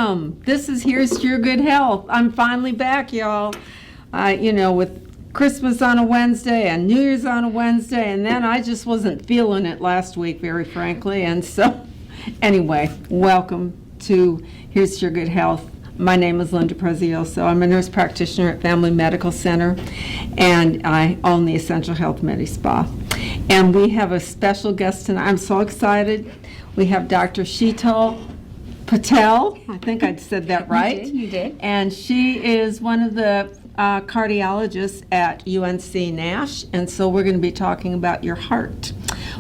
welcome. This is Here's to Your Good Health. I'm finally back, y'all. With Christmas on a Wednesday and New Year's on a Wednesday, and then I just wasn't feeling it last week, very frankly. And so, anyway, welcome to Here's to Your Good Health. My name is Linda Prezioso. I'm a nurse practitioner at Family Medical Center, and I own the Essential Health Medi-Spa. And we have a special guest tonight. I'm so excited. We have Dr. Sheetal Patel. I think I said that right. You did. And she is one of the cardiologists at UNC Nash, and so we're going to be talking about your heart.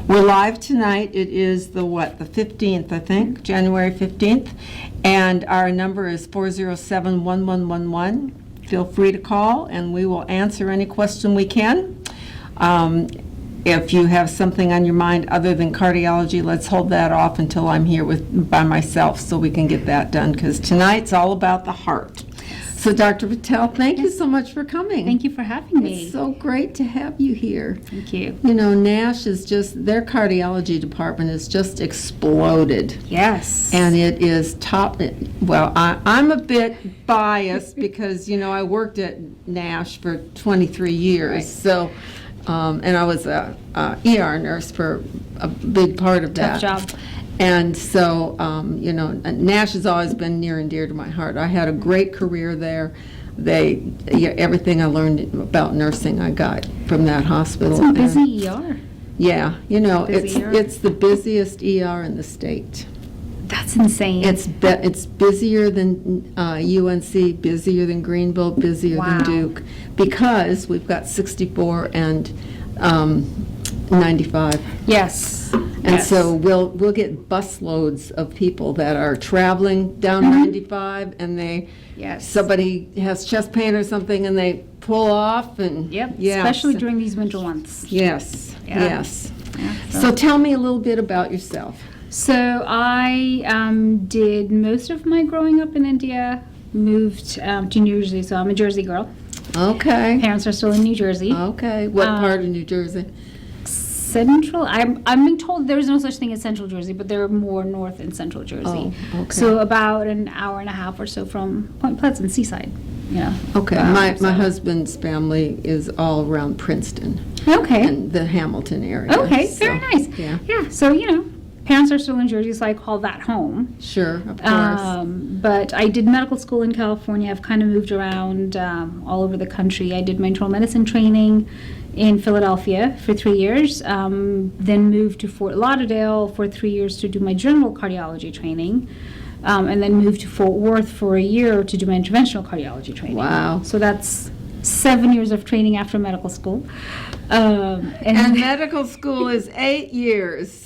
We're live tonight. It is the 15th, I think, January 15th, and our number is 407-1111. Feel free to call, and we will answer any question we can. If you have something on your mind other than cardiology, let's hold that off until I'm here by myself so we can get that done, because tonight's all about the heart. So Dr. Patel, thank you so much for coming. Thank you for having me. It's so great to have you here. Thank you. You know, Nash is their cardiology department is just exploded. Yes. And it is top. Well, I'm a bit biased because, I worked at Nash for 23 years. Right. So, and I was a ER nurse for a big part of that. Tough job. And so, Nash has always been near and dear to my heart. I had a great career there. Everything I learned about nursing I got from that hospital. It's a busy ER. Yeah, Busy ER. it's the busiest ER in the state. That's insane. It's busier than UNC, busier than Greenville, busier than Duke, because we've got 64 and 95. Yes. And so we'll get busloads of people that are traveling down 95, and somebody has chest pain or something, and they pull off, and especially during these winter months. Yes. Yeah, so tell me a little bit about yourself. So I did most of my growing up in India, moved to New Jersey, so I'm a Jersey girl. Okay. Parents are still in New Jersey. Okay. What part of New Jersey? Central. I'm being told there's no such thing as Central Jersey, but they're more north in Central Jersey. Oh, okay. So about an hour and a half or so from Point Pleasant, Seaside. Okay. My husband's family is all around Princeton. Okay. And the Hamilton area. Okay. Very nice. Yeah. So parents are still in Jersey, so I call that home. Sure, of course. But I did medical school in California. I've kind of moved around all over the country. I did my internal medicine training in Philadelphia for 3 years, then moved to Fort Lauderdale for 3 years to do my general cardiology training, and then moved to Fort Worth for a year to do my interventional cardiology training. Wow. So that's 7 years of training after medical school. And medical school is 8 years.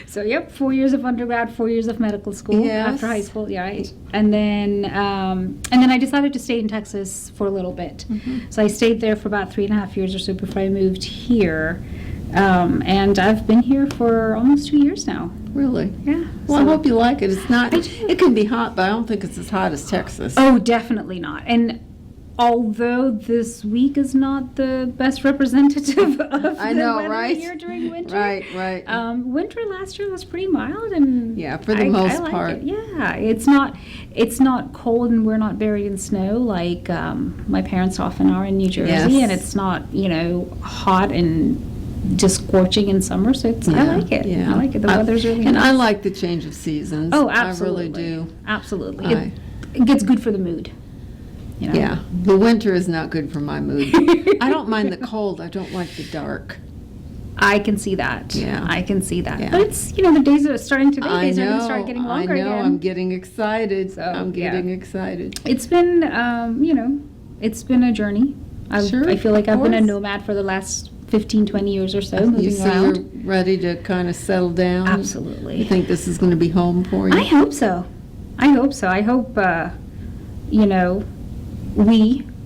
So 4 years of undergrad, 4 years of medical school after high school, right? And then I decided to stay in Texas for a little bit. Mm-hmm. So I stayed there for about 3.5 years or so before I moved here, and I've been here for almost 2 years now. Really? Yeah. Well, I hope you like it. It's not. It can be hot, but I don't think it's as hot as Texas. Oh, definitely not. And although this week is not the best representative of the weather here during winter. Right. Winter last year was pretty mild, and for the most like part. It. Yeah, it's not cold, and we're not buried in snow like my parents often are in New Jersey, and it's not hot and just scorching in summer. So I like it. Yeah. I like it. The weather's really and nice. I like the change of seasons. Oh, absolutely. I really do. Absolutely. It gets good for the mood. Yeah, the winter is not good for my mood. I don't mind the cold. I don't like the dark. I can see that. Yeah. I can see that. Yeah. But it's, the days are starting today. Days are going to start getting longer again. I'm getting excited. So, I'm getting excited. It's been, it's been a journey. I feel like I've been a nomad for the last 15, 20 years or so, moving around. You're ready to kind of settle down? Absolutely. You think this is going to be home for you? I hope so. I hope,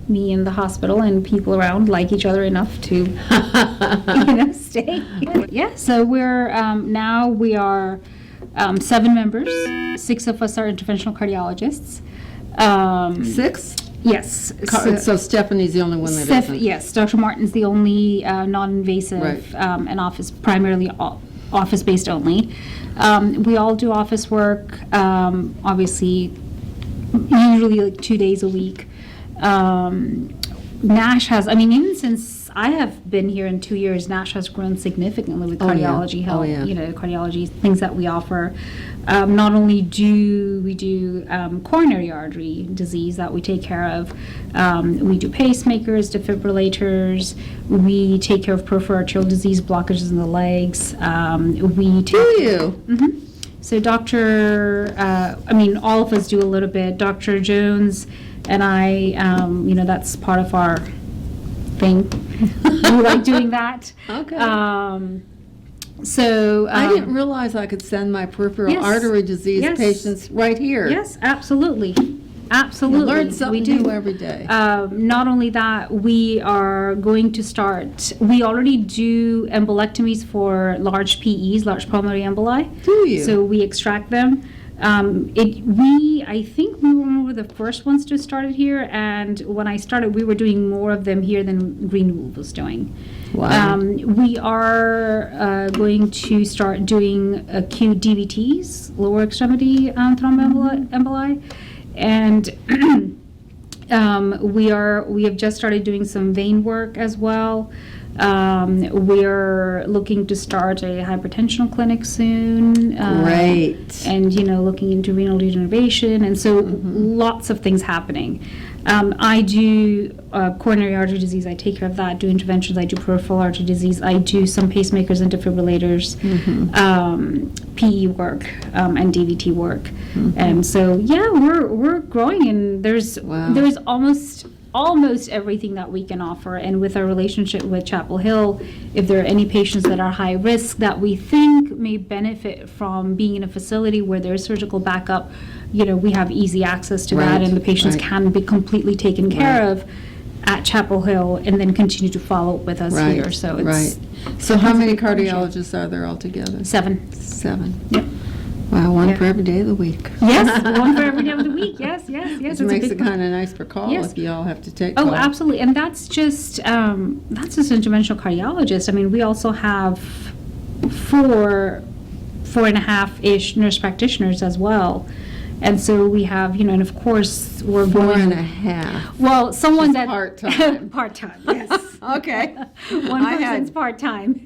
me and the hospital and people around like each other enough to, stay. Yeah, so we are 7 members. 6 of us are interventional cardiologists. 6? Yes. So Stephanie's the only one that isn't? Yes, Dr. Martin's the only non-invasive and primarily office-based only. We all do office work. Obviously, usually like 2 days a week. Nash has, I mean, even since I have been here in 2 years, Nash has grown significantly with cardiology help, cardiology things that we offer. Not only do we do coronary artery disease that we take care of, we do pacemakers, defibrillators, we take care of peripheral arterial disease, blockages in the legs. Mm-hmm. So all of us do a little bit. Dr. Jones and I, that's part of our thing. We like doing that. Okay. I didn't realize I could send my peripheral artery disease patients right here. Yes, absolutely. Absolutely. You learn something new every day. Not only that, we are going to start, we already do embolectomies for large PEs, large pulmonary emboli. Do you? So we extract them. I think we were one of the first ones to start it here, and when I started, we were doing more of them here than Greenwood was doing. Wow. We are going to start doing acute DVTs, lower extremity thromboemboli, and we have just started doing some vein work as well. We're looking to start a hypertension clinic soon. Great. And, looking into renal denervation. And so lots of things happening. I do coronary artery disease. I take care of that. Do interventions. I do peripheral artery disease. I do some pacemakers and defibrillators, PE work, and DVT work. And so, we're growing, and there's almost everything that we can offer. And with our relationship with Chapel Hill, if there are any patients that are high risk that we think may benefit from being in a facility where there's surgical backup, we have easy access to that, and the patients can be completely taken care of at Chapel Hill and then continue to follow up with us here. So it's So how many cardiologists are there altogether? 7. 7. Yep. Wow, one for every day of the week. Yes, one for every day of the week. Yes. It makes it kind of nice for call if you all have to take call. Oh, absolutely. And that's just interventional cardiologist. I mean, we also have 4.5-ish nurse practitioners as well. And so we have, and of course, we're going 4.5. Well, someone that part-time. Part-time, yes. Okay. One person's part-time.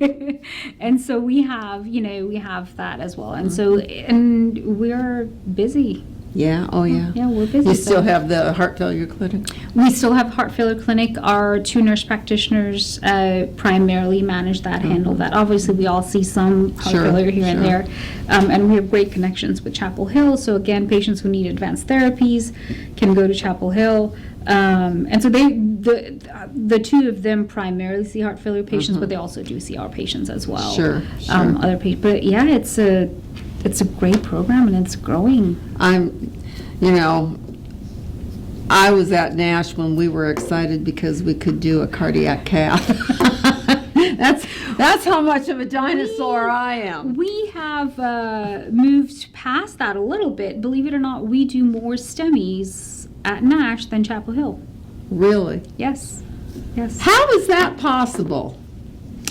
And so we have, we have that as well. And so, and we're busy. Yeah, Yeah, we're busy. You still have the heart failure clinic? We still have heart failure clinic. Our 2 nurse practitioners primarily manage that, handle that. Obviously, we all see some heart failure here and there. And we have great connections with Chapel Hill. So again, patients who need advanced therapies can go to Chapel Hill. And so the 2 of them primarily see heart failure patients, but they also do see our patients as well. Sure. Other patients. But yeah, it's a great program, and it's growing. I was at Nash when we were excited because we could do a cardiac cath. That's how much of a dinosaur I am. We have moved past that a little bit. Believe it or not, we do more STEMIs at Nash than Chapel Hill. Really? Yes. How is that possible?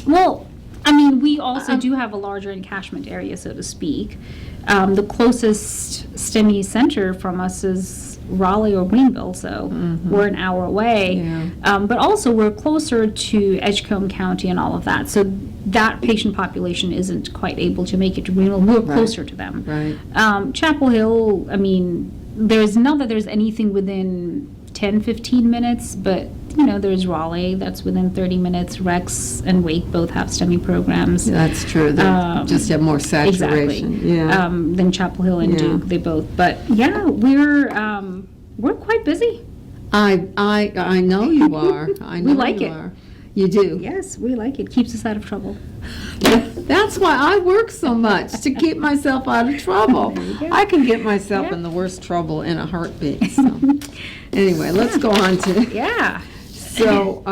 Well, I mean, we also do have a larger encashment area, so to speak. The closest STEMI center from us is Raleigh or Greenville, so we're an hour away. Yeah. But also we're closer to Edgecombe County and all of that, so that patient population isn't quite able to make it to Greenville. We're closer to them. Right. Chapel Hill, I mean, there's not that there's anything within 10-15 minutes, but there's Raleigh that's within 30 minutes. Rex and Wake both have STEMI programs. That's true. They just have more saturation. Exactly. Yeah. Than Chapel Hill and Duke, they both. But yeah, we're quite busy. I know you are. I know we like you it. are. You do. Yes, we like it. Keeps us out of trouble. That's why I work so much, to keep myself out of trouble. I can get myself in the worst trouble in a heartbeat. So. Anyway, let's go on to. Yeah. So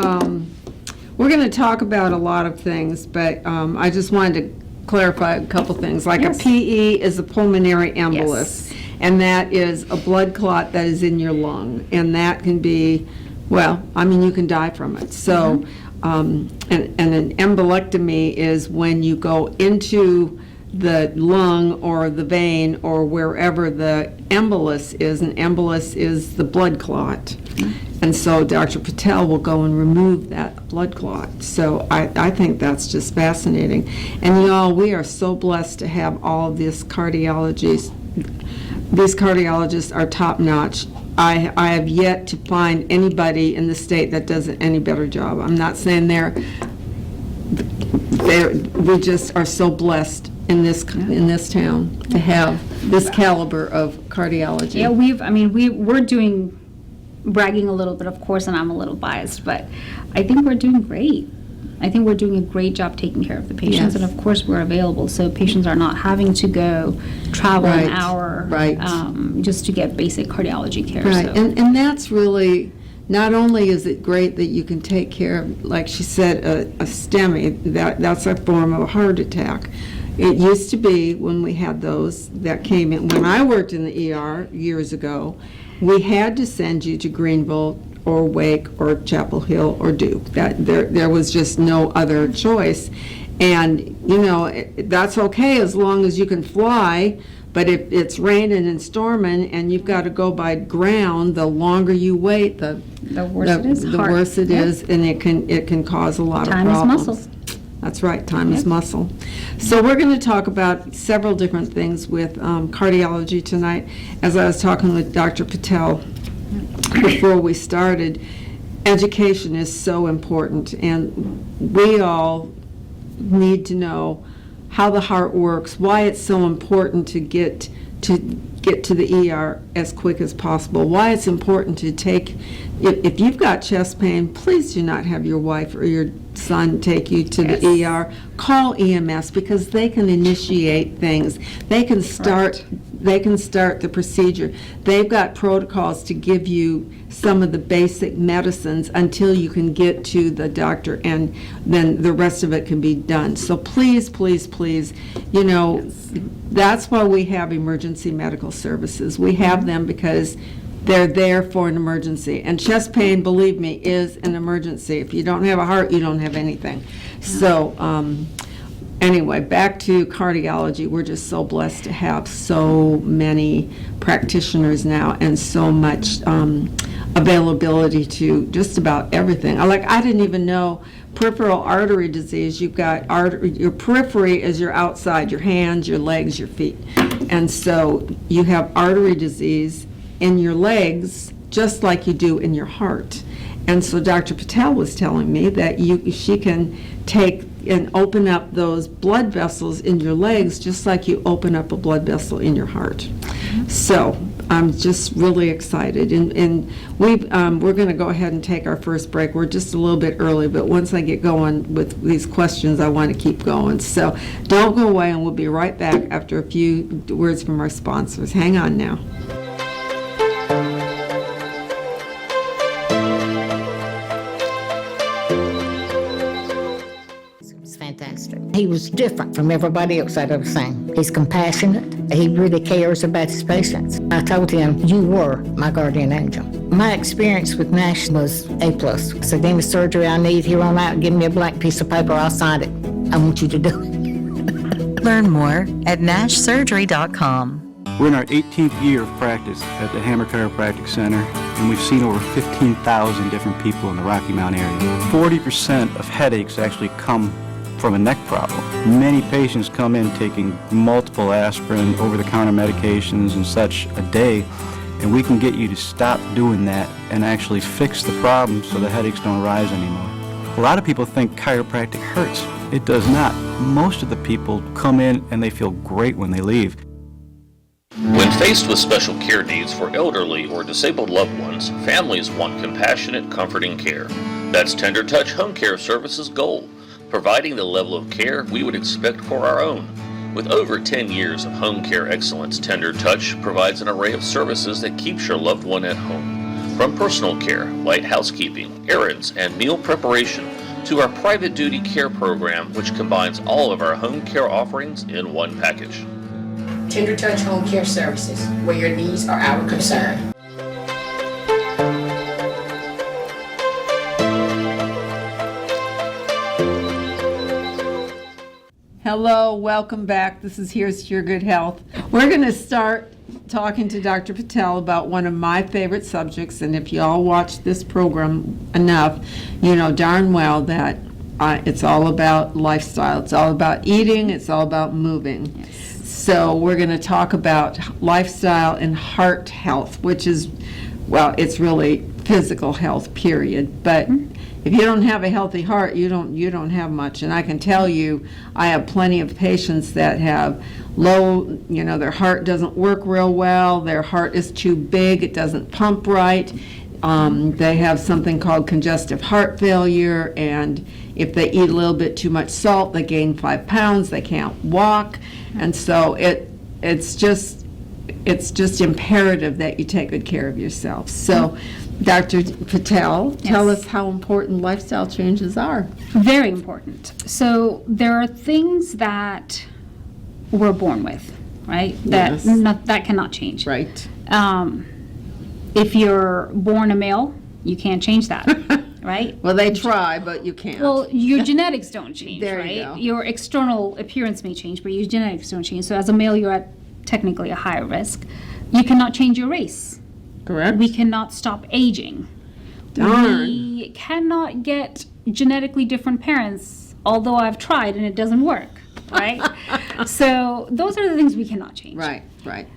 we're going to talk about a lot of things, but I just wanted to clarify a couple things. Like a PE is a pulmonary embolus, and that is a blood clot that is in your lung, and that can be, you can die from it. So, and an embolectomy is when you go into the lung or the vein or wherever the embolus is. An embolus is the blood clot. And so Dr. Patel will go and remove that blood clot. So I think that's just fascinating. And y'all, we are so blessed to have all of these cardiologists. These cardiologists are top-notch. I have yet to find anybody in the state that does any better job. I'm not saying we just are so blessed in this town to have this caliber of cardiology. Yeah, we're doing, bragging a little bit, of course, and I'm a little biased, but I think we're doing great. I think we're doing a great job taking care of the patients, Yes. and of course we're available, so patients are not having to go travel an hour just to get basic cardiology care. Right, So. and that's really, not only is it great that you can take care of, like she said, a STEMI, that's a form of a heart attack. It used to be, when we had those that came in, when I worked in the ER years ago, we had to send you to Greenville or Wake or Chapel Hill or Duke. There was just no other choice. And, you know, that's okay as long as you can fly, but if it's raining and storming and you've got to go by ground, the longer you wait, the worse it is. The worse it is, and it can cause a lot of problems. Time is muscle. That's right, time is muscle. So we're going to talk about several different things with cardiology tonight. As I was talking with Dr. Patel before we started, education is so important, and we all need to know how the heart works, why it's so important to get to the ER as quick as possible, why it's important to take, if you've got chest pain, please do not have your wife or your son take you to the ER. Call EMS, because they can initiate things. They can start the procedure. They've got protocols to give you some of the basic medicines until you can get to the doctor, and then the rest of it can be done. So please, please, please, you know, that's why we have emergency medical services. We have them because they're there for an emergency. And chest pain, believe me, is an emergency. If you don't have a heart, you don't have anything. So anyway, back to cardiology. We're just so blessed to have so many practitioners now and so much availability to just about everything. I didn't even know peripheral artery disease. You've got your periphery is your outside, your hands, your legs, your feet. And so you have artery disease in your legs just like you do in your heart. And so Dr. Patel was telling me that she can take and open up those blood vessels in your legs just like you open up a blood vessel in your heart. So I'm just really excited. And we're going to go ahead and take our first break. We're just a little bit early, but once I get going with these questions, I want to keep going. So don't go away, and we'll be right back after a few words from our sponsors. Hang on now. He was different from everybody else I'd ever seen. He's compassionate. He really cares about his patients. I told him, you were my guardian angel. My experience with Nash was A+. So any surgery I need here on out, give me a blank piece of paper, I'll sign it. I want you to do it. Learn more at nashsurgery.com. We're in our 18th year of practice at the Hammer Chiropractic Center, and we've seen over 15,000 different people in the Rocky Mount area. 40% of headaches actually come from a neck problem. Many patients come in taking multiple aspirin, over-the-counter medications and such a day, and we can get you to stop doing that and actually fix the problem so the headaches don't arise anymore. A lot of people think chiropractic hurts. It does not. Most of the people come in and they feel great when they leave. When faced with special care needs for elderly or disabled loved ones, families want compassionate, comforting care. That's Tender Touch Home Care Services' goal, providing the level of care we would expect for our own. With over 10 years of home care excellence, Tender Touch provides an array of services that keeps your loved one at home. From personal care, light housekeeping, errands, and meal preparation, to our private duty care program, which combines all of our home care offerings in one package. Tender Touch Home Care Services, where your needs are our concern. Hello, welcome back. This is Here's to Your Good Health. We're going to start talking to Dr. Patel about one of my favorite subjects, and if you all watch this program enough, you know darn well that it's all about lifestyle. It's all about eating. It's all about moving. Yes. So we're going to talk about lifestyle and heart health, which is, well, it's really physical health, period. But if you don't have a healthy heart, you don't have much. And I can tell you, I have plenty of patients that have low, their heart doesn't work real well, their heart is too big, it doesn't pump right. They have something called congestive heart failure, and if they eat a little bit too much salt, they gain 5 pounds, they can't walk. And so it's just imperative that you take good care of yourself. So Dr. Patel, tell us how important lifestyle changes are. Very important. So there are things that we're born with, right? That Yes. that cannot change. Right. If you're born a male, you can't change that, right? Well, they try, but you can't. Well, your genetics don't change, There right? you go. Your external appearance may change, but your genetics don't change. So as a male, you're at technically a higher risk. You cannot change your race. Correct? We cannot stop aging. Darn. We cannot get genetically different parents, although I've tried and it doesn't work, right? So those are the things we cannot change. Right, right.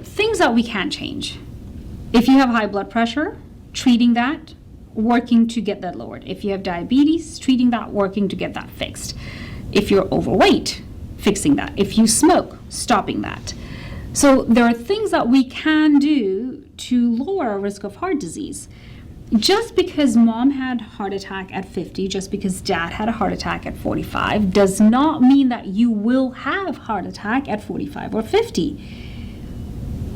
Things that we can change. If you have high blood pressure, treating that, working to get that lowered. If you have diabetes, treating that, working to get that fixed. If you're overweight, fixing that. If you smoke, stopping that. So there are things that we can do to lower our risk of heart disease. Just because mom had a heart attack at 50, just because dad had a heart attack at 45, does not mean that you will have heart attack at 45 or 50.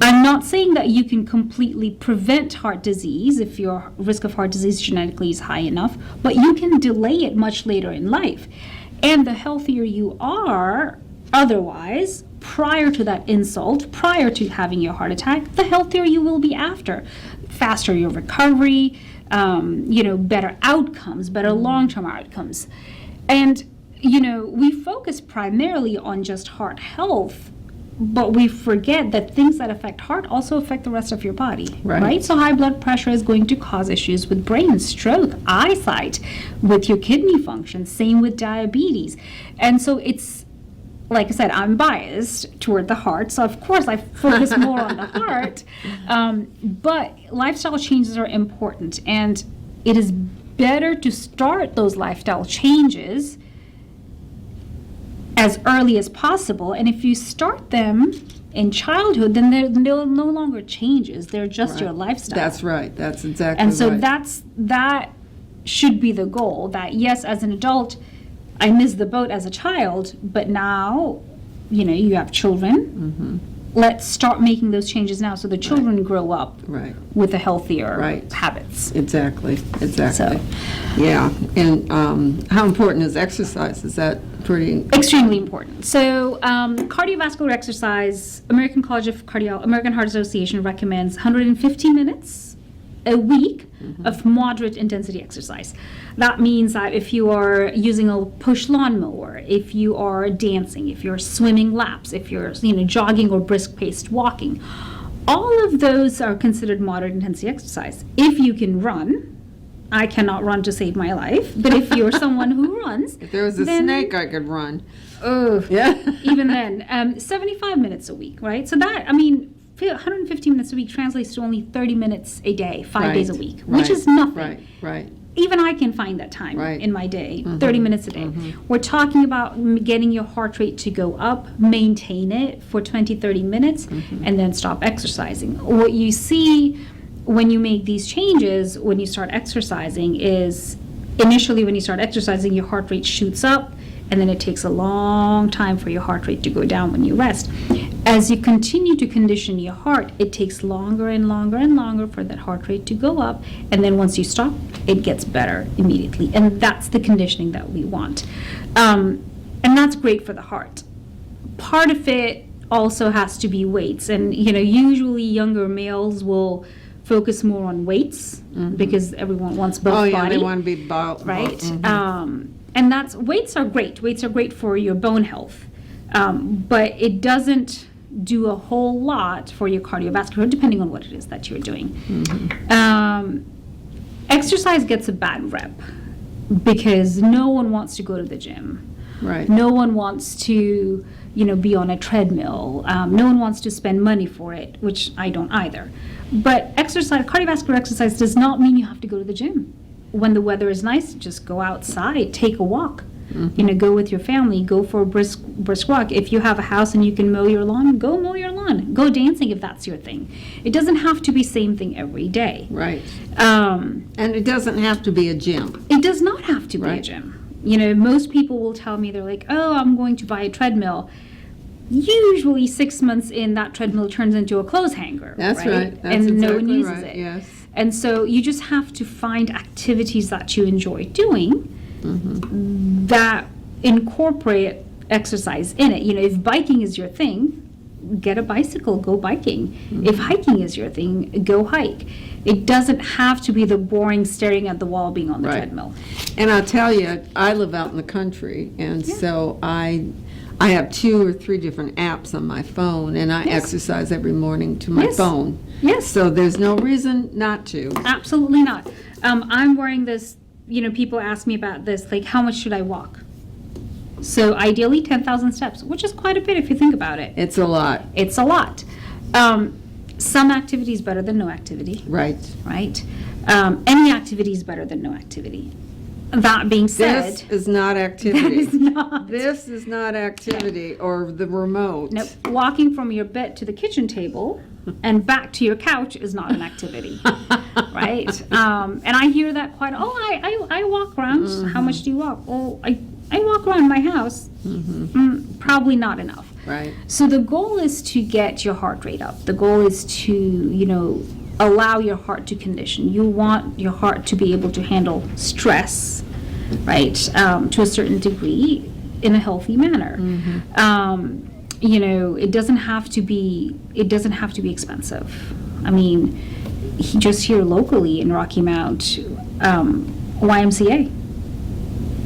I'm not saying that you can completely prevent heart disease if your risk of heart disease genetically is high enough, but you can delay it much later in life. And the healthier you are otherwise, prior to that insult, prior to having your heart attack, the healthier you will be after. Faster your recovery, better outcomes, better long-term outcomes. And, we focus primarily on just heart health, but we forget that things that affect heart also affect the rest of your body, right? So high blood pressure is going to cause issues with brain, stroke, eyesight, with your kidney function, same with diabetes. And so it's, like I said, I'm biased toward the heart, so of course I focus more on the heart. But lifestyle changes are important, and it is better to start those lifestyle changes as early as possible. And if you start them in childhood, then they're no longer changes. They're just your lifestyle. That's right. That's exactly and so right. that should be the goal. That yes, as an adult, I missed the boat as a child, but now, you have children. Let's start making those changes now so the children grow up with a healthier habits. Exactly. So. Yeah. And how important is exercise? Is that pretty? Extremely important. So cardiovascular exercise, American Heart Association recommends 150 minutes a week of moderate intensity exercise. That means that if you are using a push lawnmower, if you are dancing, if you're swimming laps, if you're jogging or brisk-paced walking, all of those are considered moderate intensity exercise. If you can run, I cannot run to save my life, but if you're someone who runs, If there was a snake, I could run. Oh, Yeah. even then, 75 minutes a week, right? So that, 150 minutes a week translates to only 30 minutes a day, 5 days a week, which is nothing. Right. Even I can find that time Right. in my day, 30 minutes a day. We're talking about getting your heart rate to go up, maintain it for 20, 30 minutes, and then stop exercising. What you see when you make these changes, when you start exercising, is initially when you start exercising, your heart rate shoots up, and then it takes a long time for your heart rate to go down when you rest. As you continue to condition your heart, it takes longer and longer and longer for that heart rate to go up, and then once you stop, it gets better immediately. And that's the conditioning that we want. And that's great for the heart. Part of it also has to be weights, and usually younger males will focus more on weights because everyone wants both Oh, yeah, body. they want to be Right? And weights are great. Weights are great for your bone health. But it doesn't do a whole lot for your cardiovascular, depending on what it is that you're doing. Exercise gets a bad rep because no one wants to go to the gym. Right. No one wants to, be on a treadmill. No one wants to spend money for it, which I don't either. But cardiovascular exercise does not mean you have to go to the gym. When the weather is nice, just go outside, take a walk. Go with your family, go for a brisk walk. If you have a house and you can mow your lawn, go mow your lawn. Go dancing if that's your thing. It doesn't have to be same thing every day. Right. And it doesn't have to be a gym. It does not have to be a Right. gym. Most people will tell me, they're like, oh, I'm going to buy a treadmill. Usually 6 months in, that treadmill turns into a clothes hanger. That's right. That's and no one exactly uses right. it. Yes. And so you just have to find activities that you enjoy doing that incorporate exercise in it. If biking is your thing, get a bicycle, go biking. If hiking is your thing, go hike. It doesn't have to be the boring staring at the wall being on the Right. treadmill. And I'll tell you, I live out in the country, and so I have 2 or 3 different apps on my phone, and I Yes. exercise every morning to my Yes. phone. Yes. So there's no reason not to. Absolutely not. I'm wearing this, people ask me about this, like, how much should I walk? So ideally 10,000 steps, which is quite a bit if you think about it. It's a lot. It's a lot. Some activity is better than no activity, Right. right? Any activity is better than no activity. That being said, This is not activity. is not. This is not activity or the remote. Nope. Walking from your bed to the kitchen table and back to your couch is not an activity, right? And I hear that quite. I walk around. How much do you walk? Well, I walk around my house. Probably not enough. Right. So the goal is to get your heart rate up. The goal is to allow your heart to condition. You want your heart to be able to handle stress, right? To a certain degree, in a healthy manner. It doesn't have to be. It doesn't have to be expensive. I mean, just here locally in Rocky Mount, YMCA,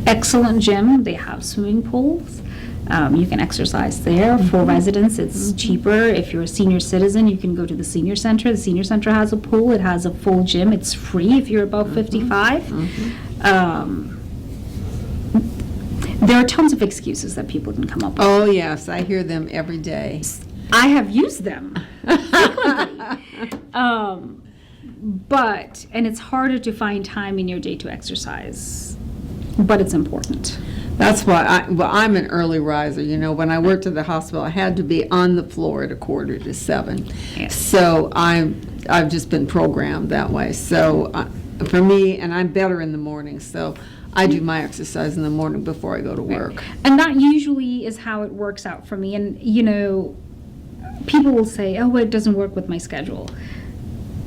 excellent gym. They have swimming pools. You can exercise there. For residents, it's cheaper. If you're a senior citizen, you can go to the senior center. The senior center has a pool. It has a full gym. It's free if you're above 55. There are tons of excuses that people can come up with. Oh, yes, I hear them every day. I have used them frequently. And it's harder to find time in your day to exercise, but it's important. That's why I'm an early riser. When I worked at the hospital, I had to be on the floor at 6:45. Yes. So I've just been programmed that way. So for me, and I'm better in the morning, so I do my exercise in the morning before I go to work. And that usually is how it works out for me. And, people will say, oh, it doesn't work with my schedule.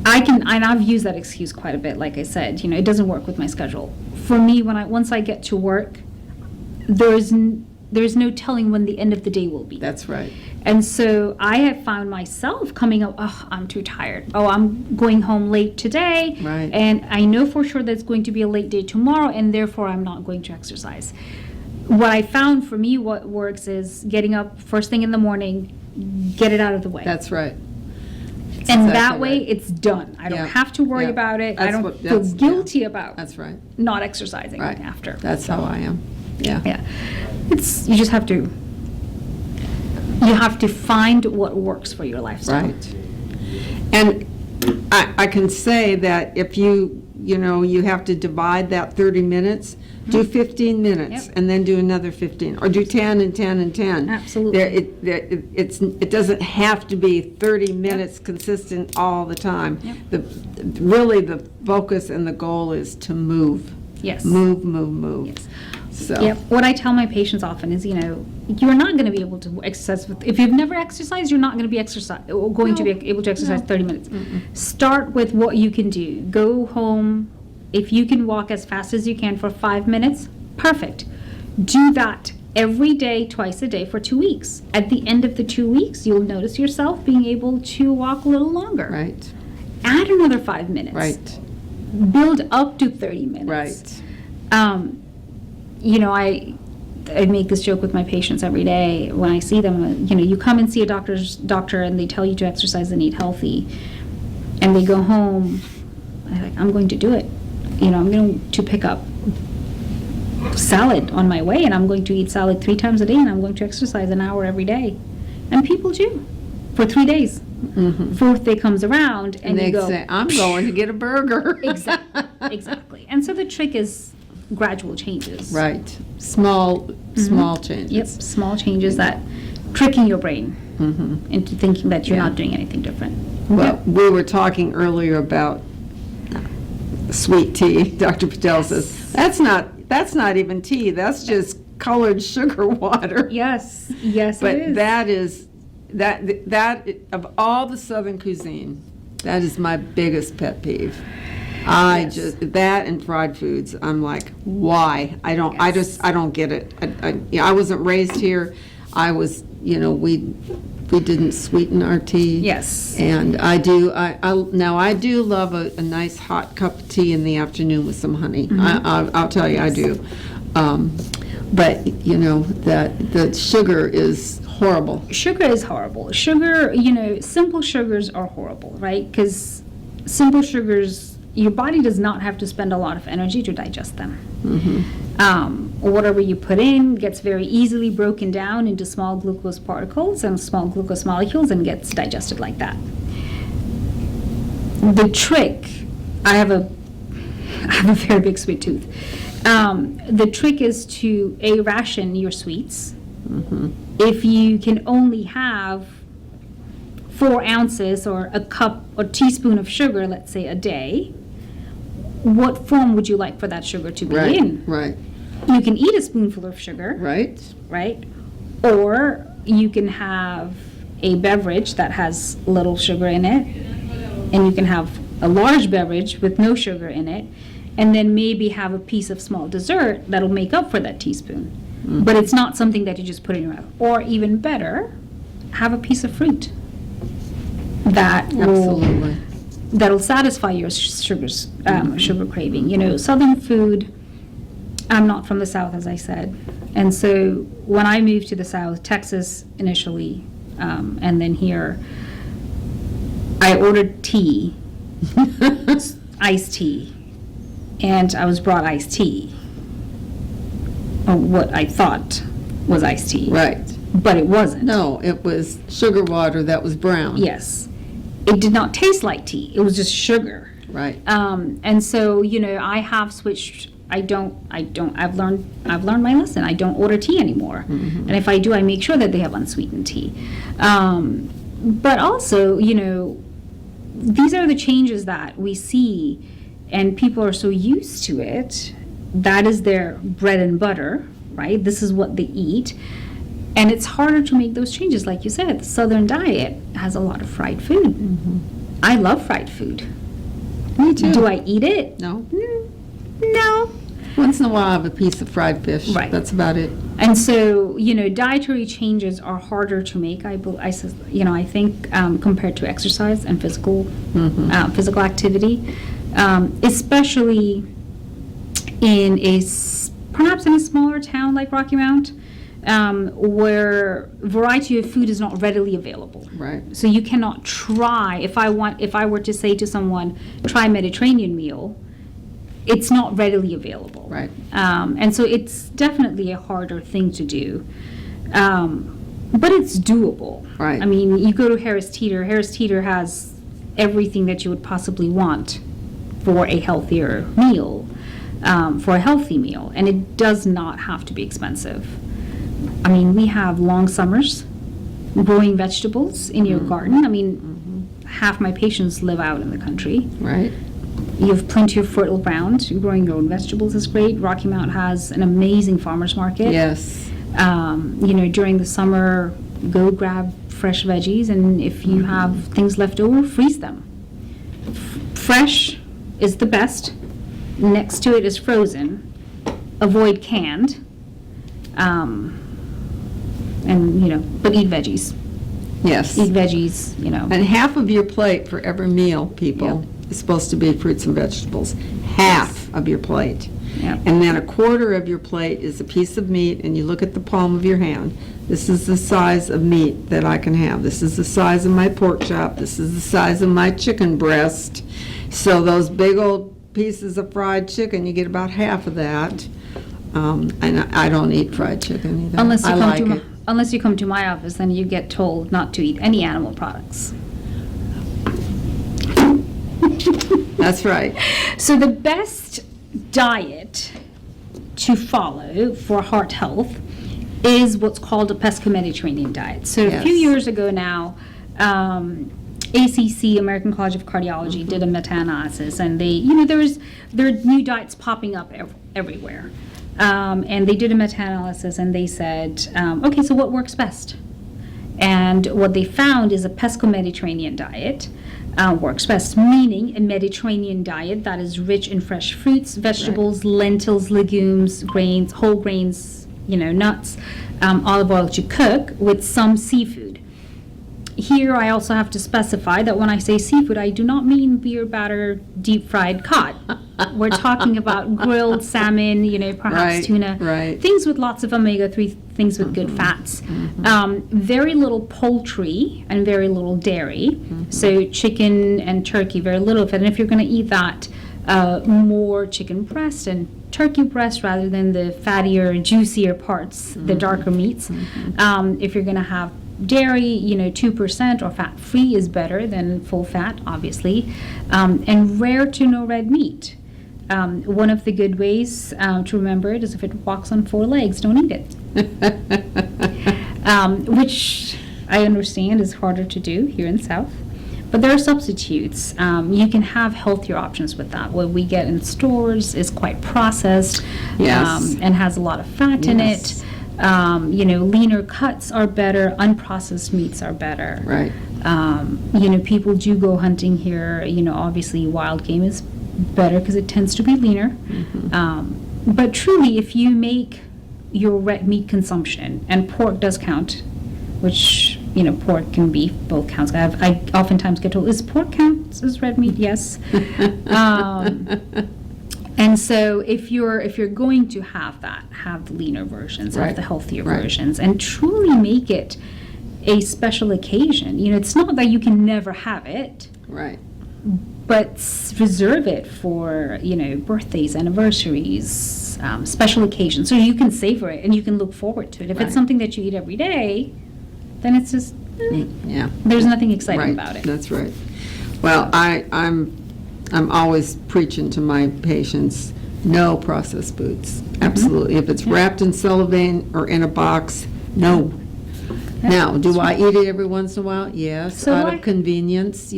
And I've used that excuse quite a bit. Like I said, it doesn't work with my schedule. For me, once I get to work, there's no telling when the end of the day will be. That's right. And so I have found myself coming up, oh, I'm too tired. Oh, I'm going home late today. Right. And I know for sure that it's going to be a late day tomorrow, and therefore I'm not going to exercise. What I found for me, what works is getting up first thing in the morning, get it out of the way. That's right. And exactly that way right. it's done. I don't Yeah. have to worry Yeah. about it. I That's don't feel guilty about That's right. not exercising Right. after. That's how I am. Yeah. Yeah. You just have to find what works for your lifestyle. Right. And I can say that if you have to divide that 30 minutes, do 15 minutes Yep. and then do another 15, or do 10 and 10 and 10. Absolutely. It doesn't have to be 30 minutes consistent all the time. Yep. Really the focus and the goal is to move. Yes. Move, move, move. Yes. So. Yep. What I tell my patients often is, you're not going to be able to exercise if you've never exercised. You're not going to be to be able to exercise 30 minutes. Start with what you can do. Go home. If you can walk as fast as you can for 5 minutes, perfect. Do that every day, twice a day for 2 weeks. At the end of the 2 weeks, you'll notice yourself being able to walk a little longer. Right. Add another 5 minutes. Right. Build up to 30 minutes. Right. I make this joke with my patients every day when I see them. You come and see a doctor and they tell you to exercise and eat healthy, and they go home, they're like, I'm going to do it. I'm going to pick up salad on my way, and I'm going to eat salad 3 times a day, and I'm going to exercise an hour every day. And people do for 3 days. Fourth day comes around, and they you go, say, I'm going to get a burger. Exactly. And so the trick is gradual changes. Right. Small changes. Yep, small changes that tricking your brain into thinking that you're not doing anything different. Well, we were talking earlier about sweet tea. Dr. Patel says, that's not even tea. That's just colored sugar water. Yes, But it is. that is, that of all the Southern cuisine, that is my biggest pet peeve. That and fried foods, I'm like, why? I don't get it. I wasn't raised here. I was, we didn't sweeten our tea. Yes. And I do love a nice hot cup of tea in the afternoon with some honey. I'll tell you, I do. But, that the sugar is horrible. Sugar is horrible. Sugar, simple sugars are horrible, right? Because simple sugars, your body does not have to spend a lot of energy to digest them. Whatever you put in gets very easily broken down into small glucose particles and small glucose molecules and gets digested like that. The trick, I have a very big sweet tooth. The trick is to ration your sweets. If you can only have 4 ounces or a cup or teaspoon of sugar, let's say, a day, what form would you like for that sugar to be in? Right. You can eat a spoonful of sugar, Right. right? Or you can have a beverage that has little sugar in it, and you can have a large beverage with no sugar in it, and then maybe have a piece of small dessert that'll make up for that teaspoon. But it's not something that you just put in your mouth. Or even better, have a piece of fruit that'll satisfy your sugar craving. Southern food, I'm not from the South, as I said. And so when I moved to the South, Texas initially, and then here, I ordered tea, iced tea, and I was brought iced tea, or what I thought was iced tea. Right. But it wasn't. No, it was sugar water that was brown. Yes. It did not taste like tea. It was just sugar. Right. And so, I have switched. I've learned my lesson. I don't order tea anymore. And if I do, I make sure that they have unsweetened tea. But also, these are the changes that we see, and people are so used to it. That is their bread and butter, right? This is what they eat. And it's harder to make those changes. Like you said, the Southern diet has a lot of fried food. I love fried food. Me too. Do I eat it? No. No. Once in a while, I have a piece of fried fish. Right. That's about it. And so, dietary changes are harder to make, I think, compared to exercise and physical activity, especially perhaps in a smaller town like Rocky Mount, where variety of food is not readily available. Right. So you cannot try. If I were to say to someone, try Mediterranean meal, it's not readily available. Right. And so it's definitely a harder thing to do. But it's doable. Right. I mean, you go to Harris Teeter. Harris Teeter has everything that you would possibly want for a healthier meal, for a healthy meal. And it does not have to be expensive. I mean, we have long summers, growing vegetables in your garden. I mean, half my patients live out in the country. Right. You have plenty of fertile ground. Growing your own vegetables is great. Rocky Mount has an amazing farmer's market. Yes. During the summer, go grab fresh veggies, and if you have things left over, freeze them. Fresh is the best. Next to it is frozen. Avoid canned. But eat veggies. Yes. Eat veggies, And half of your plate for every meal, people, is supposed to be fruits and vegetables. Half. half of your plate. Yep. And then a quarter of your plate is a piece of meat, and you look at the palm of your hand. This is the size of meat that I can have. This is the size of my pork chop. This is the size of my chicken breast. So those big old pieces of fried chicken, you get about half of that. And I don't eat fried chicken either. Unless you I come like to it. unless you come to my office, then you get told not to eat any animal products. That's right. So the best diet to follow for heart health is what's called a pesco-Mediterranean diet. So a few Yes. years ago now, ACC, American College of Cardiology, did a meta-analysis, and they, there are new diets popping up everywhere. And they did a meta-analysis, and they said, okay, so what works best? And what they found is a pesco-Mediterranean diet works best, meaning a Mediterranean diet that is rich in fresh fruits, vegetables, lentils, legumes, grains, whole grains, nuts, olive oil to cook with some seafood. Here, I also have to specify that when I say seafood, I do not mean beer batter, deep fried cod. We're talking about grilled salmon, perhaps Right, tuna, right. things with lots of omega-3, things with good fats. Very little poultry and very little dairy. So chicken and turkey, very little of it. And if you're going to eat that, more chicken breast and turkey breast rather than the fattier, juicier parts, the darker meats. If you're going to have dairy, 2% or fat-free is better than full fat, obviously. And rare to no red meat. One of the good ways to remember it is if it walks on 4 legs, don't eat it. Which I understand is harder to do here in the South. But there are substitutes. You can have healthier options with that. What we get in stores is quite processed Yes. and has a lot of fat in it. Leaner cuts are better. Unprocessed meats are better. Right. People do go hunting here. Obviously wild game is better because it tends to be leaner. But truly, if you make your red meat consumption, and pork does count, which, pork and beef both counts. I oftentimes get told, is pork counts as red meat? Yes. And so if you're going to have that, have the leaner versions, have Right. the healthier Right. versions, and truly make it a special occasion. It's not that you can never have it, Right. but reserve it for, birthdays, anniversaries, special occasions, so you can savor it and you can look forward to it. If Right. it's something that you eat every day, then it's just, Yeah. there's nothing exciting Right. about it. That's right. Well, I'm always preaching to my patients, no processed foods. Absolutely. If it's wrapped in cellophane or in a box, no. Now, do I eat it every once in a while? Yes, So out do I. of convenience,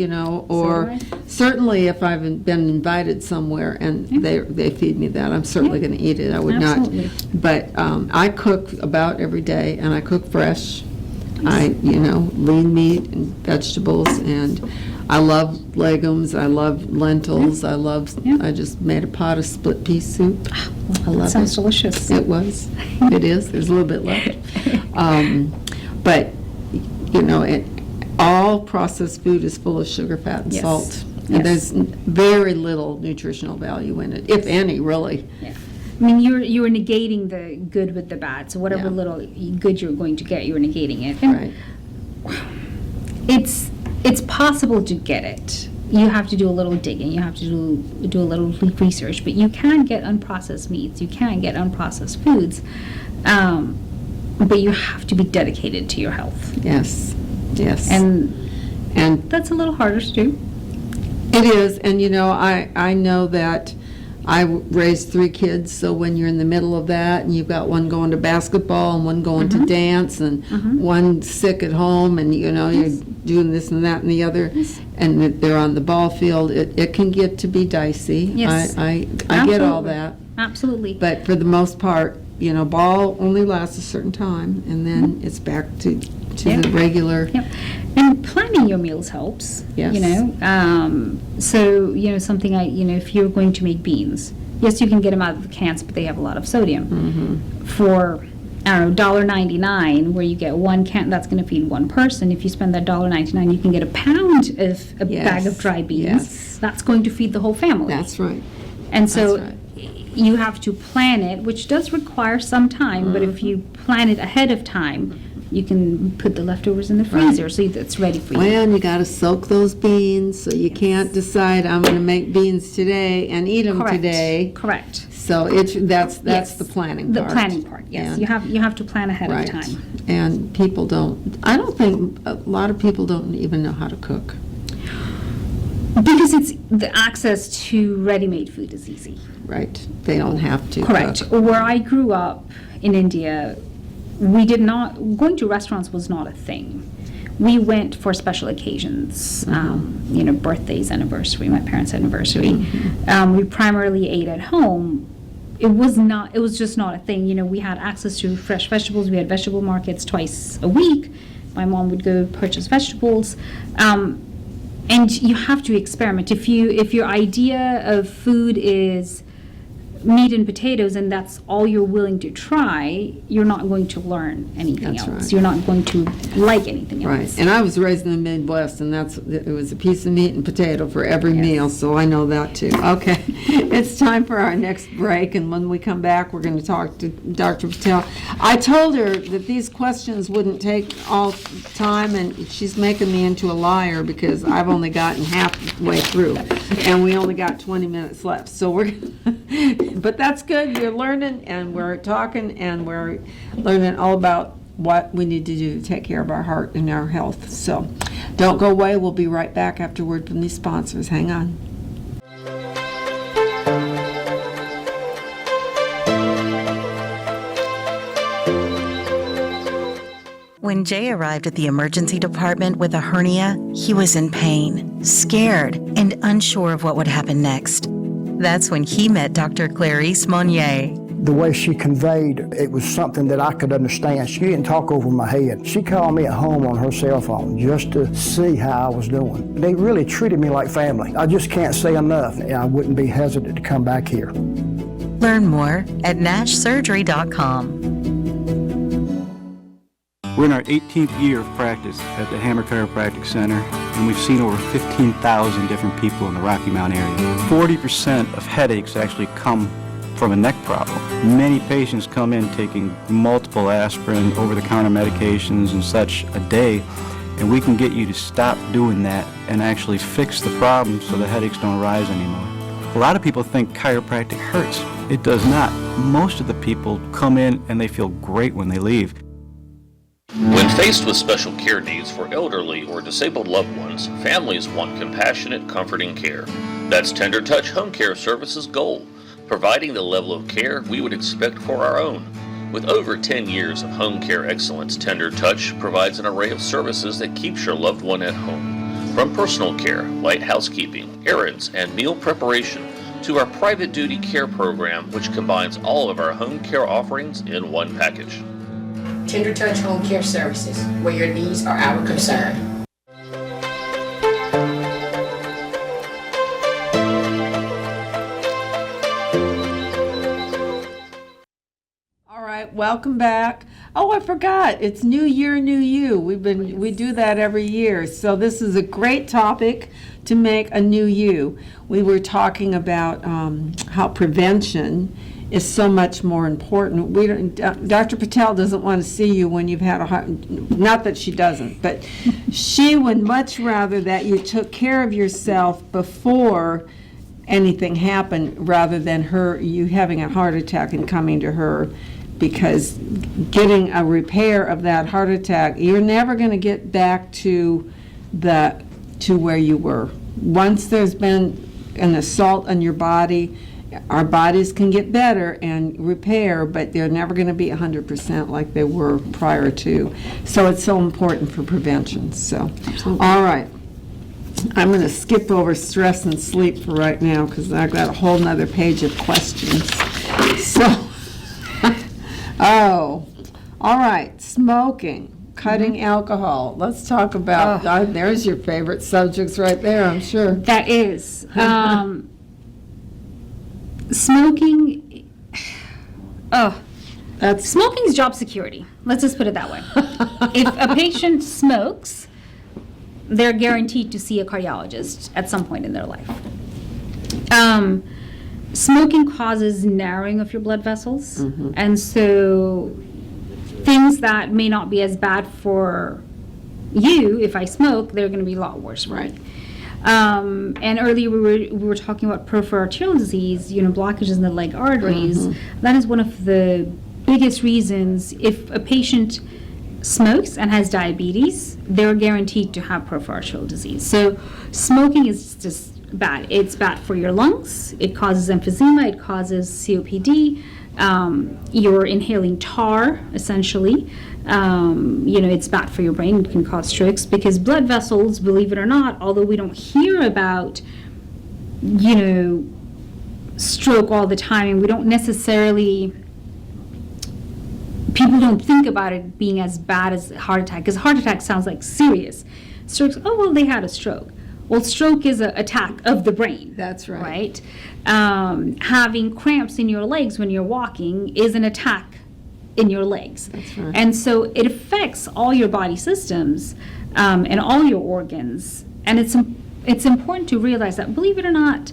or do certainly if I've been invited somewhere and they feed me that, I'm certainly going to eat it. I would Absolutely. not. But I cook about every day, and I cook fresh. Lean meat and vegetables, and I love legumes. I love lentils. I just made a pot of split pea soup. I love Sounds it. delicious. It was. It is. There's a little bit left. But, all processed food is full of sugar, fat, and Yes. salt. Yes. And there's very little nutritional value in it, if any, really. Yeah. I mean, you're negating the good with the bad. So whatever Yeah. little good you're going to get, you're negating it. And Right. it's possible to get it. You have to do a little digging. You have to do a little research. But you can get unprocessed meats. You can get unprocessed foods. But you have to be dedicated to your health. Yes. Yes. And that's a little harder to do. It is, and I know that I raised 3 kids, so when you're in the middle of that, and you've got one going to basketball and one going to dance, and one sick at home, and you're doing this and that and the other, and they're on the ball field, it can get to be dicey. Yes. I get all Absolutely. that, Absolutely. but for the most part, ball only lasts a certain time, and then it's back to Yep. the regular. Yep. And planning your meals helps. Yes. So something if you're going to make beans, yes, you can get them out of the cans, but they have a lot of sodium. For I don't know, $1.99, where you get 1 can, that's going to feed 1 person. If you spend that $1.99, you can get a pound of a bag of dry beans. Yes. That's going to feed the whole family. That's right. And so That's right. you have to plan it, which does require some time, but if you plan it ahead of time, you can put the leftovers in the freezer so that it's ready for you. Well, and you got to soak those beans, so you can't decide, I'm going to make beans today and eat them today. Correct. So that's the planning The part. planning part, yes. And- You have to plan ahead Right. of time. And people I don't think, a lot of people don't even know how to cook. Because it's the access to ready-made food is easy. Right, they don't have to Correct. cook. Where I grew up in India, going to restaurants was not a thing. We went for special occasions, birthdays, anniversary, my parents' anniversary. We primarily ate at home. It was just not a thing. We had access to fresh vegetables. We had vegetable markets twice a week. My mom would go purchase vegetables. And you have to experiment. If your idea of food is meat and potatoes and that's all you're willing to try, you're not going to learn anything That's else. right. You're not going to like anything Right, else. and I was raised in the Midwest, and it was a piece of meat and potato for every meal, so I know that too. Okay, it's time for our next break, and when we come back, we're going to talk to Dr. Patel. I told her that these questions wouldn't take all time, and she's making me into a liar because I've only gotten halfway through, and we only got 20 minutes left. So but that's good. We're learning, and we're talking, and we're learning all about what we need to do to take care of our heart and our health. So don't go away. We'll be right back after word from these sponsors. Hang on. When Jay arrived at the emergency department with a hernia, he was in pain, scared, and unsure of what would happen next. That's when he met Dr. Clarice Monnier. The way she conveyed, it was something that I could understand. She didn't talk over my head. She called me at home on her cell phone just to see how I was doing. They really treated me like family. I just can't say enough, and I wouldn't be hesitant to come back here. Learn more at nashsurgery.com. We're in our 18th year of practice at the Hammer Chiropractic Center, and we've seen over 15,000 different people in the Rocky Mount area. 40% of headaches actually come from a neck problem. Many patients come in taking multiple aspirin, over-the-counter medications and such a day, and we can get you to stop doing that and actually fix the problem so the headaches don't rise anymore. A lot of people think chiropractic hurts. It does not. Most of the people come in and they feel great when they leave. When faced with special care needs for elderly or disabled loved ones, families want compassionate, comforting care. That's Tender Touch Home Care Services' goal, providing the level of care we would expect for our own. With over 10 years of home care excellence, Tender Touch provides an array of services that keeps your loved one at home. From personal care, light housekeeping, errands, and meal preparation, to our private duty care program, which combines all of our home care offerings in one package. Tender Touch Home Care Services, where your needs are our concern. All right, welcome back. Oh, I forgot. It's New Year, New You. We do that every year. So this is a great topic to make a new you. We were talking about how prevention is so much more important. Dr. Patel doesn't want to see you when you've had a heart, not that she doesn't, but she would much rather that you took care of yourself before anything happened rather than you having a heart attack and coming to her, because getting a repair of that heart attack, you're never going to get back to where you were. Once there's been an assault on your body, our bodies can get better and repair, but they're never going to be 100% like they were prior to. So it's so important for prevention. So, all right. I'm going to skip over stress and sleep for right now because I've got a whole nother page of questions. So, all right. Smoking, cutting alcohol. Let's talk about, there's your favorite subjects right there, I'm sure. That is. Smoking, smoking's job security. Let's just put it that way. If a patient smokes, they're guaranteed to see a cardiologist at some point in their life. smoking causes narrowing of your blood vessels, and so things that may not be as bad for you if I smoke, they're going to be a lot worse. Right. And earlier we were talking about peripheral arterial disease, blockages in the leg arteries. That is one of the biggest reasons. If a patient smokes and has diabetes, they're guaranteed to have peripheral arterial disease. So smoking is just bad. It's bad for your lungs. It causes emphysema. It causes COPD. You're inhaling tar, essentially. It's bad for your brain. It can cause strokes because blood vessels, believe it or not, although we don't hear about, stroke all the time, and we don't necessarily, people don't think about it being as bad as a heart attack, because heart attack sounds like serious. Strokes, oh, well, they had a stroke. Well, stroke is an attack of the brain. That's right. Right? Having cramps in your legs when you're walking is an attack in your legs. That's right. And so it affects all your body systems and all your organs. And it's important to realize that, believe it or not,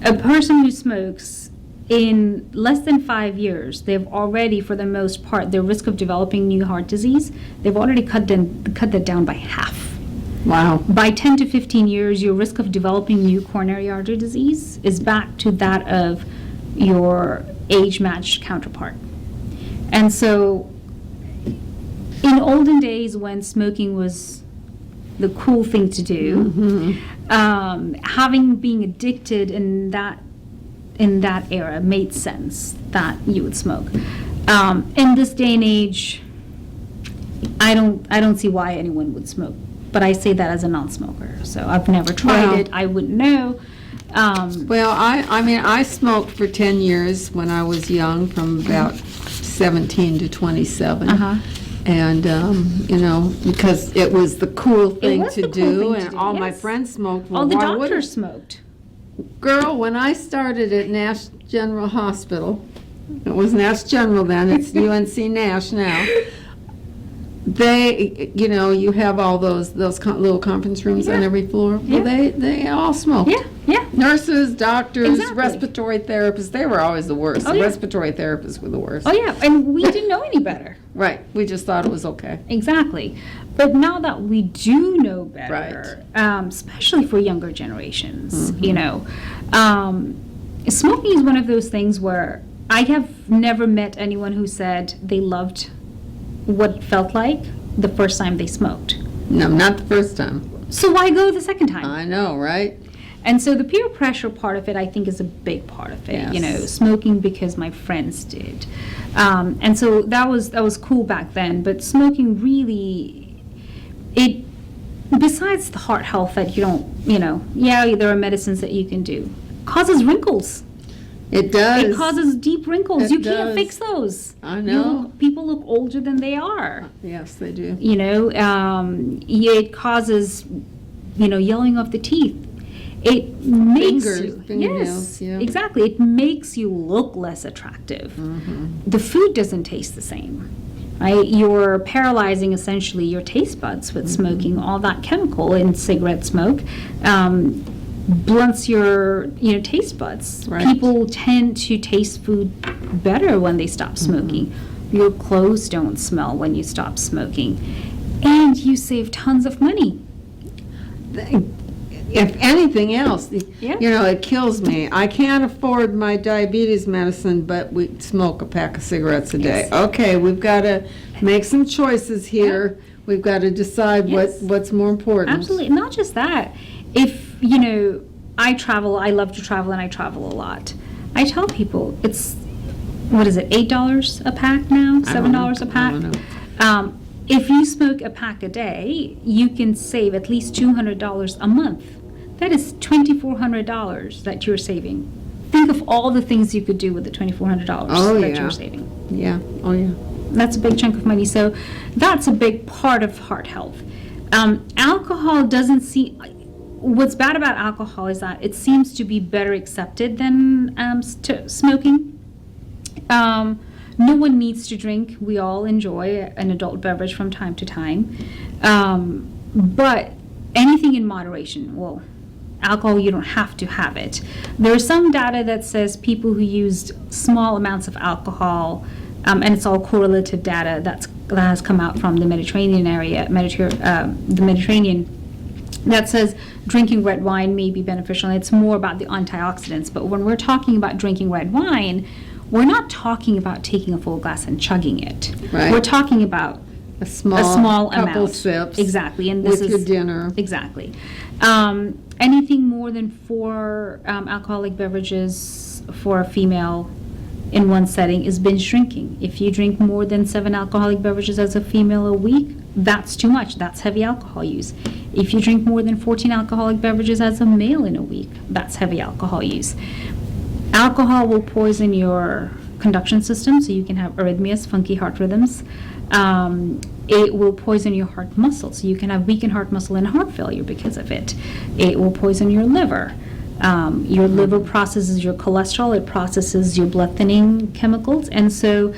a person who smokes, in less than 5 years, they've already, for the most part, their risk of developing new heart disease, they've already cut that down by half. Wow. By 10 to 15 years, your risk of developing new coronary artery disease is back to that of your age-matched counterpart. And so, in olden days when smoking was the cool thing to do, being addicted in that era made sense that you would smoke. In this day and age, I don't see why anyone would smoke. But I say that as a non-smoker, so I've never tried it. I wouldn't know. Well, I smoked for 10 years when I was young, from about 17 to 27. And, because it was the cool thing to do, and all my friends smoked. Well, all the why wouldn't- doctors smoked. Girl, when I started at Nash General Hospital, it was Nash General then, it's UNC Nash now. They, you have all those little conference rooms on every floor. Well, they all smoked. Yeah. Nurses, doctors, Exactly. respiratory therapists, they were always the worst. Oh, The yeah. respiratory therapists were the worst. Oh yeah, and we didn't know any better. Right, we just thought it was okay. Exactly. But now that we do know better, especially for younger generations, smoking is one of those things where I have never met anyone who said they loved what it felt like the first time they smoked. No, not the first time. So why go the second time? I know, right? And so the peer pressure part of it, I think, is a big part of it. Yes. Smoking because my friends did, and so that was cool back then. But smoking really, besides the heart health that you don't, there are medicines that you can do, causes wrinkles. It does. It causes deep wrinkles. It You does. can't fix those. I know. People look older than they are. Yes, they do. It causes, yellowing of the teeth. It makes Fingernails, yes, yeah. exactly. It makes you look less attractive. The food doesn't taste the same, right? You're paralyzing essentially your taste buds with smoking. All that chemical in cigarette smoke blunts your taste buds. Right. People tend to taste food better when they stop smoking. Your clothes don't smell when you stop smoking, and you save tons of money. If anything else, it kills me. I can't afford my diabetes medicine, but we smoke a pack of cigarettes a day. Yes. Okay, we've got to make some choices here. We've got to decide Yes. what's more important. Absolutely. Not just that. If, I travel, I love to travel, and I travel a lot. I tell people it's, what is it, $8 a pack now? $7 a pack? I don't know. If you smoke a pack a day, you can save at least $200 a month. That is $2,400 that you're saving. Think of all the things you could do with the $2,400 that you're saving. Yeah, oh yeah. That's a big chunk of money. So that's a big part of heart health. Alcohol doesn't see. What's bad about alcohol is that it seems to be better accepted than smoking. No one needs to drink. We all enjoy an adult beverage from time to time. But anything in moderation will alcohol, you don't have to have it. There's some data that says people who used small amounts of alcohol, and it's all correlative data that has come out from the Mediterranean area, the Mediterranean, that says drinking red wine may be beneficial. And it's more about the antioxidants. But when we're talking about drinking red wine, we're not talking about taking a full glass and chugging it. Right. We're talking about A small couple amount. sips. Exactly. And this with your dinner. Exactly. Anything more than 4 alcoholic beverages for a female in one setting is binge drinking. If you drink more than 7 alcoholic beverages as a female a week, that's too much. That's heavy alcohol use. If you drink more than 14 alcoholic beverages as a male in a week, that's heavy alcohol use. Alcohol will poison your conduction system, so you can have arrhythmias, funky heart rhythms. It will poison your heart muscle, so you can have weakened heart muscle and heart failure because of it. It will poison your liver. Your liver processes your cholesterol, it processes your blood thinning chemicals, and so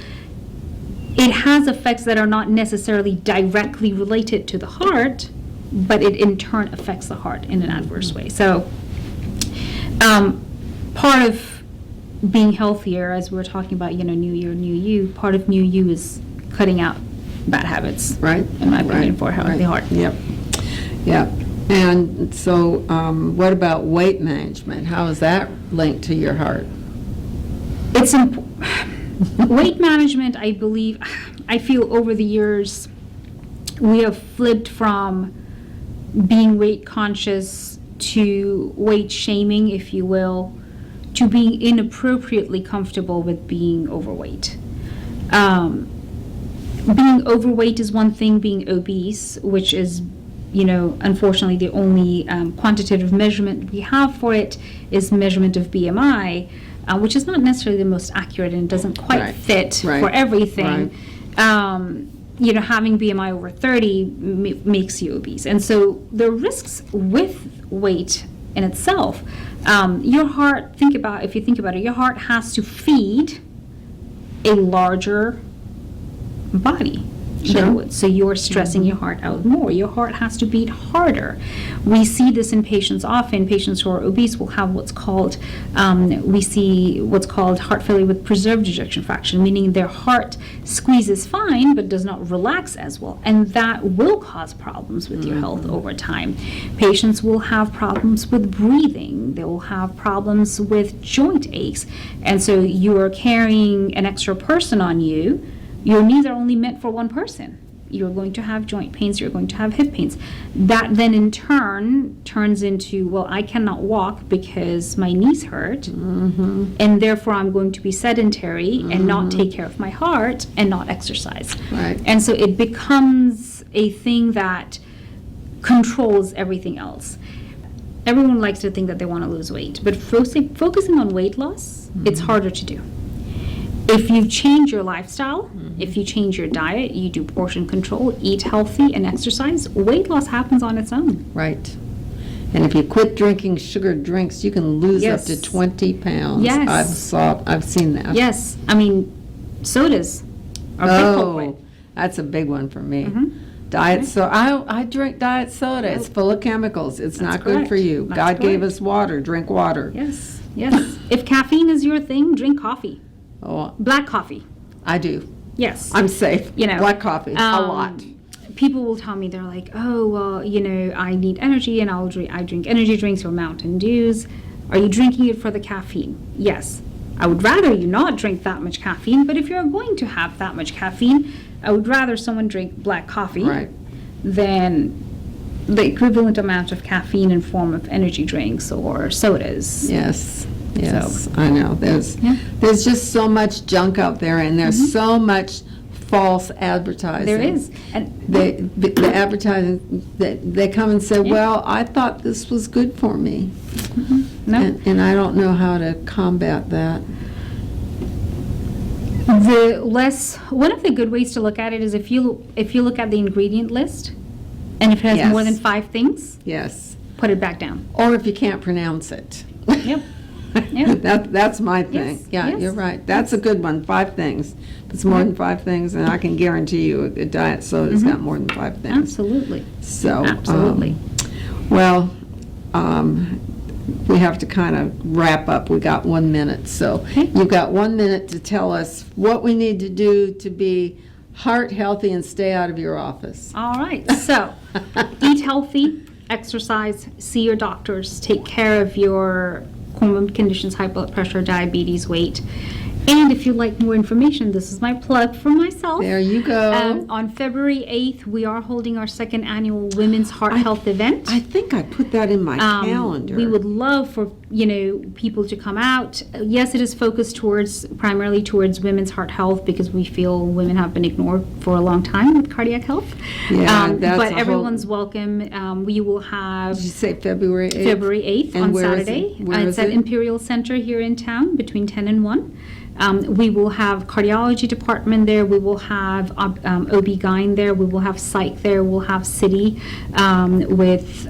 it has effects that are not necessarily directly related to the heart, but it in turn affects the heart in an adverse way. So part of being healthier, as we were talking about, new year, new you, part of new you is cutting out bad habits. Right. In my opinion, for a healthy heart. Yep. Yep. And so what about weight management? How is that linked to your heart? It's weight management, I believe, I feel over the years we have flipped from being weight conscious to weight shaming, if you will, to being inappropriately comfortable with being overweight. Being overweight is one thing, being obese, which is, unfortunately the only quantitative measurement we have for it is measurement of BMI, which is not necessarily the most accurate and doesn't quite fit for everything. Having BMI over 30 makes you obese. And so the risks with weight in itself, your heart, if you think about it, your heart has to feed a larger body than it would. So you're stressing your heart out more. Your heart has to beat harder. We see this in patients often. Patients who are obese will have what's called heart failure with preserved ejection fraction, meaning their heart squeezes fine but does not relax as well. And that will cause problems with your health over time. Patients will have problems with breathing. They will have problems with joint aches. And so you are carrying an extra person on you. Your knees are only meant for one person. You're going to have joint pains, you're going to have hip pains. That then in turn turns into, well, I cannot walk because my knees hurt, and therefore I'm going to be sedentary and not take care of my heart and not exercise. Right. And so it becomes a thing that controls everything else. Everyone likes to think that they want to lose weight, but focusing on weight loss, it's harder to do. If you change your lifestyle, if you change your diet, you do portion control, eat healthy and exercise, weight loss happens on its own. Right. And if you quit drinking sugared drinks, you can lose up to 20 pounds. Yes. I've seen that. Yes. I mean, sodas are big culprit. That's a big one for me. Diet soda. I drink diet soda. It's full of chemicals. It's not good for you. That's God gave correct. us water. Drink water. Yes. Yes. If caffeine is your thing, drink coffee. Oh, Black coffee. I do. Yes. I'm safe. Black coffee. A lot. People will tell me, they're like, oh, well, I need energy and I drink energy drinks or Mountain Dews. Are you drinking it for the caffeine? Yes. I would rather you not drink that much caffeine, but if you're going to have that much caffeine, I would rather someone drink black coffee than the equivalent amount of caffeine in form of energy drinks or sodas. Yes. Yes, I know. There's just so much junk out there, and there's so much false advertising. There is. And the advertising, they come and say, well, I thought this was good for me. No. And I don't know how to combat that. One of the good ways to look at it is if you look at the ingredient list, and if it has more than 5 things, put it back down. Or if you can't pronounce it. Yep. That's my thing. Yes, Yeah, yes. you're right. That's a good one. 5 things. If it's more than 5 things, and I can guarantee you a diet soda's got more than 5 things. Absolutely. So, Absolutely. well, we have to kind of wrap up. We got 1 minute, so you've got 1 minute to tell us what we need to do to be heart healthy and stay out of your office. All right, so eat healthy, exercise, see your doctors, take care of your comorbid conditions, high blood pressure, diabetes, weight. And if you'd like more information, this is my plug for myself. There you go. On February 8th, we are holding our second annual Women's Heart Health event. I think I put that in my calendar. We would love for people to come out. Yes, it is focused primarily towards women's heart health because we feel women have been ignored for a long time with cardiac health. Yeah, but everyone's welcome. We will have. Did you say February 8th? February 8th And on where is Saturday. it? Where is It's at it? Imperial Center here in town between 10 and 1. We will have cardiology department there. We will have OB-GYN there. We will have psych there. We'll have city with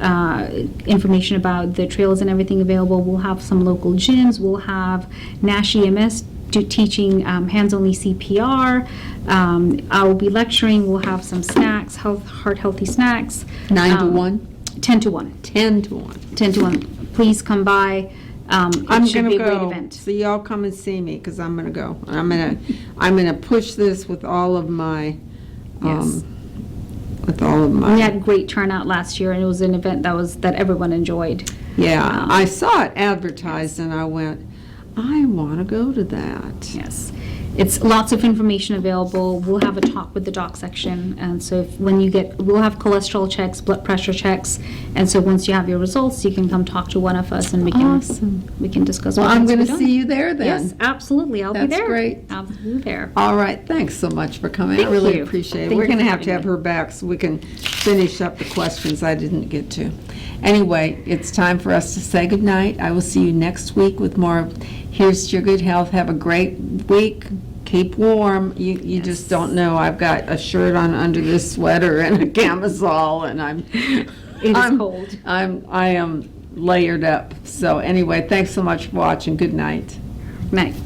information about the trails and everything available. We'll have some local gyms. We'll have Nash EMS teaching hands-only CPR. I will be lecturing. We'll have some snacks, heart healthy snacks. 9 to 1? 10 to 1. 10 to 1. 10 to 1. Please come by. I'm It should gonna be a great go. event. So y'all come and see me because I'm gonna go. I'm gonna push this with all of my. Yes. With all of my. We had great turnout last year, and it was an event that everyone enjoyed. Yeah, I saw it advertised and I went, I want to go to that. Yes. It's lots of information available. We'll have a talk with the doc section, and so we'll have cholesterol checks, blood pressure checks, and so once you have your results, you can come talk to one of us, and we can discuss. Well, what I'm needs to going be to done. see you there then. Yes, absolutely. I'll be That's there. great. I'll be there. All right, thanks so much for coming. Thank I really you. appreciate it. Thank We're you going to for have to have having her back so we can finish up the questions I didn't get to. Anyway, it's time for us to say goodnight. I will see you next week with more of Here's to Your Good Health. Have a great week. Keep warm. You just don't know. I've got a shirt on under this sweater and a camisole, and It is cold. I am layered up. So anyway, thanks so much for watching. Good night. Night.